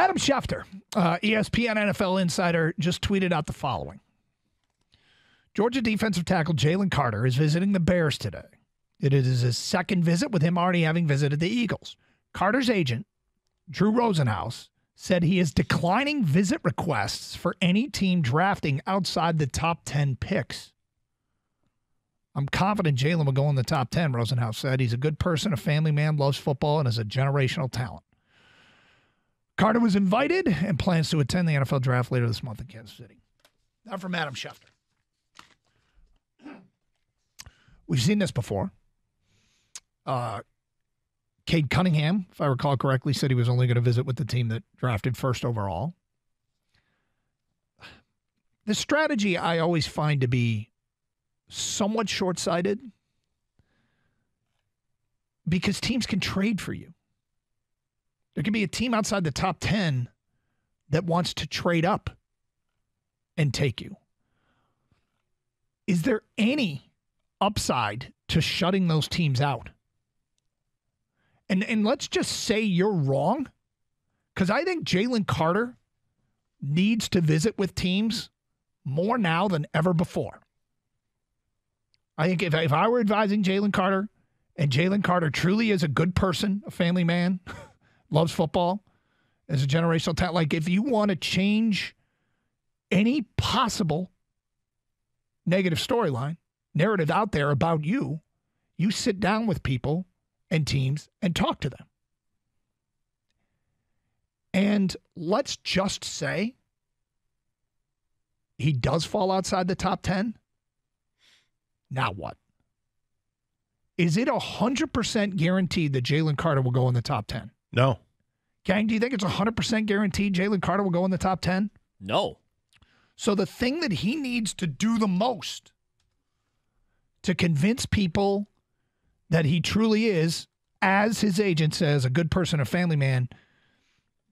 Adam Schefter, ESPN NFL insider, just tweeted out the following. Georgia defensive tackle Jalen Carter is visiting the Bears today. It is his second visit, with him already having visited the Eagles. Carter's agent, Drew Rosenhaus, said he is declining visit requests for any team drafting outside the top 10 picks. I'm confident Jalen will go in the top 10, Rosenhaus said. He's a good person, a family man, loves football, and is a generational talent. Carter was invited and plans to attend the NFL draft later this month in Kansas City. Now from Adam Schefter. We've seen this before. Cade Cunningham, if I recall correctly, said he was only going to visit with the team that drafted first overall. The strategy I always find to be somewhat short-sighted because teams can trade for you. There can be a team outside the top 10 that wants to trade up and take you. Is there any upside to shutting those teams out? And let's just say you're wrong, because I think Jalen Carter needs to visit with teams more now than ever before. I think if I were advising Jalen Carter, and Jalen Carter truly is a good person, a family man, loves football, is a generational talent, like if you want to change any possible negative storyline, narrative out there about you, you sit down with people and teams and talk to them. And let's just say he does fall outside the top 10. Now what? Is it 100% guaranteed that Jalen Carter will go in the top 10? No. Gang, do you think it's 100% guaranteed Jalen Carter will go in the top 10? No. So the thing that he needs to do the most to convince people that he truly is, as his agent says, a good person, a family man,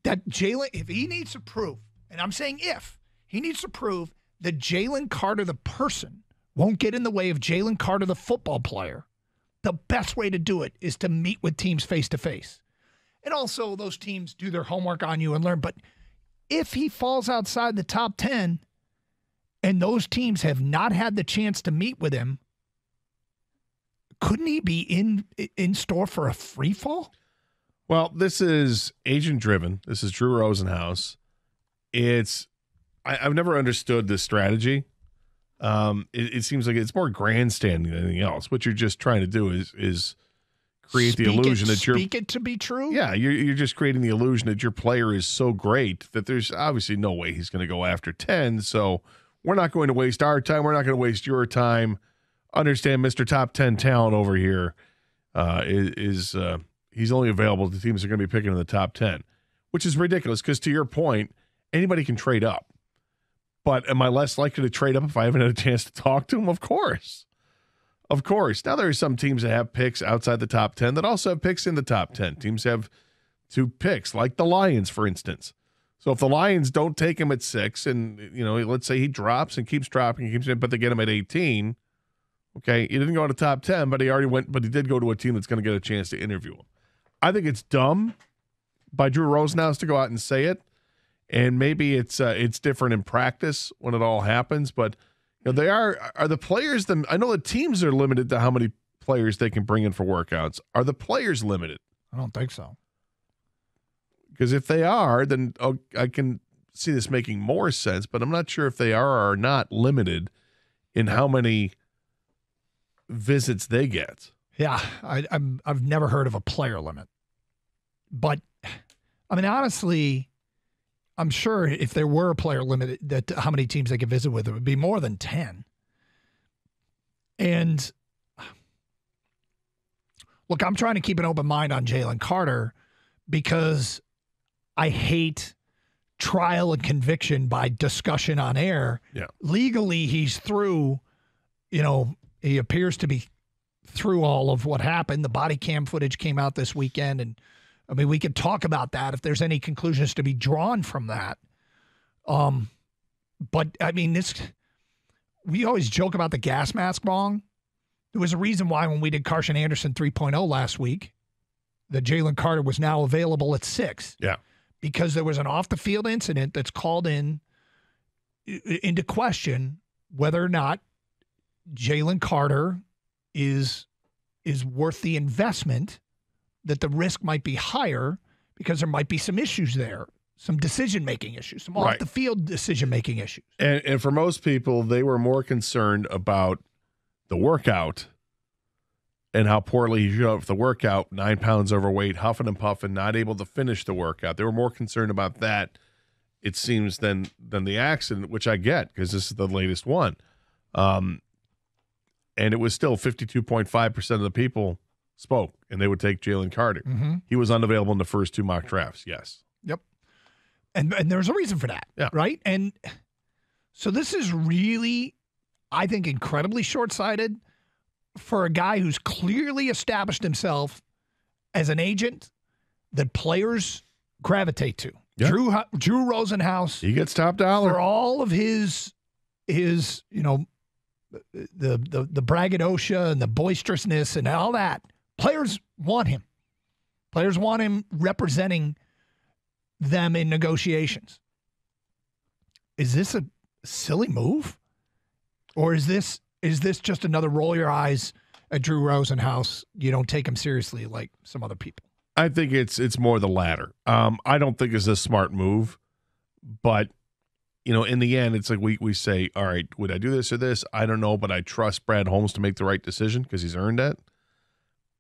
that Jalen, if he needs to prove, and I'm saying if, he needs to prove that Jalen Carter, the person, won't get in the way of Jalen Carter, the football player, the best way to do it is to meet with teams face-to-face. And also those teams do their homework on you and learn. But if he falls outside the top 10 and those teams have not had the chance to meet with him, couldn't he be in store for a free fall? Well, this is agent-driven. This is Drew Rosenhaus. I've never understood this strategy. It seems like it's more grandstanding than anything else. What you're just trying to do is create the illusion that you're... Speak it to be true? Yeah, you're just creating the illusion that your player is so great that there's obviously no way he's going to go after 10, so we're not going to waste our time. We're not going to waste your time. Understand Mr. Top 10 talent over here he's only available to teams that are going to be picking in the top 10, which is ridiculous because, to your point, anybody can trade up. But am I less likely to trade up if I haven't had a chance to talk to him? Of course. Of course. Now, there are some teams that have picks outside the top 10 that also have picks in the top 10. Teams have 2 picks, like the Lions, for instance. So if the Lions don't take him at 6 and, let's say he drops and keeps dropping, but they get him at 18, okay, he didn't go to top 10, but he did go to a team that's going to get a chance to interview him. I think it's dumb by Drew Rosenhaus to go out and say it. And maybe it's different in practice when it all happens, but they are the players. I know the teams are limited to how many players they can bring in for workouts. Are the players limited? I don't think so. Because if they are, then I can see this making more sense. But I'm not sure if they are or are not limited in how many visits they get. Yeah, I've never heard of a player limit, but I mean honestly. I'm sure if there were a player limit, that how many teams they could visit with, it would be more than 10. And look, I'm trying to keep an open mind on Jalen Carter because I hate trial and conviction by discussion on air. Yeah. Legally, he's through, he appears to be through all of what happened. The body cam footage came out this weekend, and I mean, we could talk about that if there's any conclusions to be drawn from that. But, I mean, we always joke about the gas mask wrong. There was a reason why when we did Karsch and Anderson 3.0 last week, that Jalen Carter was now available at 6. Yeah. because there was an off-the-field incident that's called into question whether or not Jalen Carter is worth the investment, that the risk might be higher because there might be some issues there, some decision-making issues, some off-the-field decision-making issues. And for most people, they were more concerned about the workout and how poorly he showed up for the workout, 9 pounds overweight, huffing and puffing, not able to finish the workout. They were more concerned about that, it seems, than the accident, which I get because this is the latest one. And it was still 52.5% of the people spoke, and they would take Jalen Carter. Mm-hmm. He was unavailable in the first 2 mock drafts, yes. Yep. And there's a reason for that, right? And so this is really, I think, incredibly short-sighted for a guy who's clearly established himself as an agent that players gravitate to. Yep. Drew Rosenhaus. He gets top dollar. For all of his the braggadocio and the boisterousness and all that, players want him. Players want him representing them in negotiations. Is this a silly move? Or is this just another roll your eyes at Drew Rosenhaus? You don't take him seriously like some other people. I think it's more the latter. I don't think it's a smart move, but in the end, it's like we say, all right, would I do this or this? I don't know, but I trust Brad Holmes to make the right decision because he's earned it.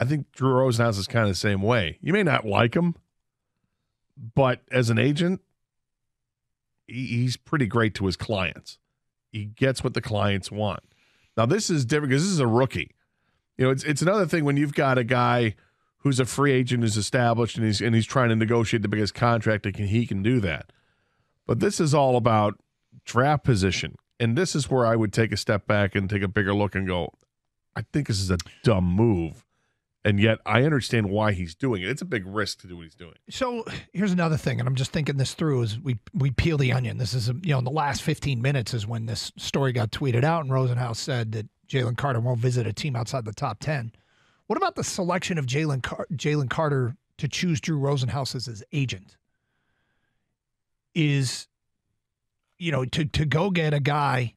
I think Drew Rosenhaus is kind of the same way. You may not like him, but as an agent, he's pretty great to his clients. He gets what the clients want. Now, this is different because this is a rookie. It's another thing when you've got a guy who's a free agent, who's established, and he's trying to negotiate the biggest contract he can do that. But this is all about draft position. And this is where I would take a step back and take a bigger look and go, I think this is a dumb move. And yet I understand why he's doing it. It's a big risk to do what he's doing. So here's another thing, and I'm just thinking this through as we peel the onion. This is, in the last 15 minutes is when this story got tweeted out, and Rosenhaus said that Jalen Carter won't visit a team outside the top 10. What about the selection of Jalen Carter to choose Drew Rosenhaus as his agent? Is, to go get a guy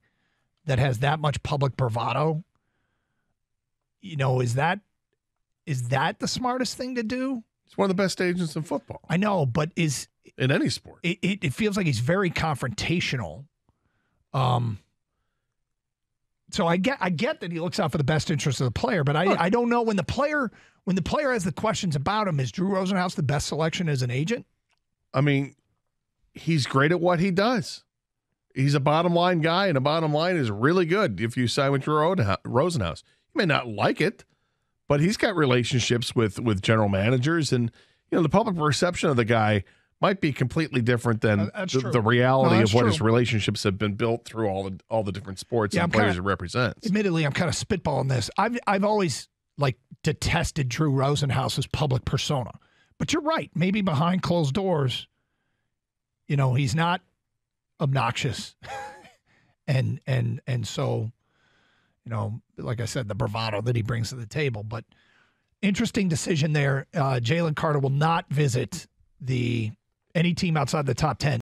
that has that much public bravado, is that the smartest thing to do? He's one of the best agents in football. I know, but in any sport. It feels like he's very confrontational. So I get that he looks out for the best interest of the player, but I don't know when the player has the questions about him, is Drew Rosenhaus the best selection as an agent? I mean, he's great at what he does. He's a bottom line guy, and a bottom line is really good if you sign with Drew Rosenhaus. You may not like it, but he's got relationships with general managers, and the public perception of the guy might be completely different than the reality of what his relationships have been built through all the different sports and players it represents. Admittedly, I'm kind of spitballing this. I've always detested Drew Rosenhaus's public persona, but you're right. Maybe behind closed doors, he's not obnoxious, and so. Like I said, the bravado that he brings to the table. But interesting decision there. Jalen Carter will not visit any team outside the top 10.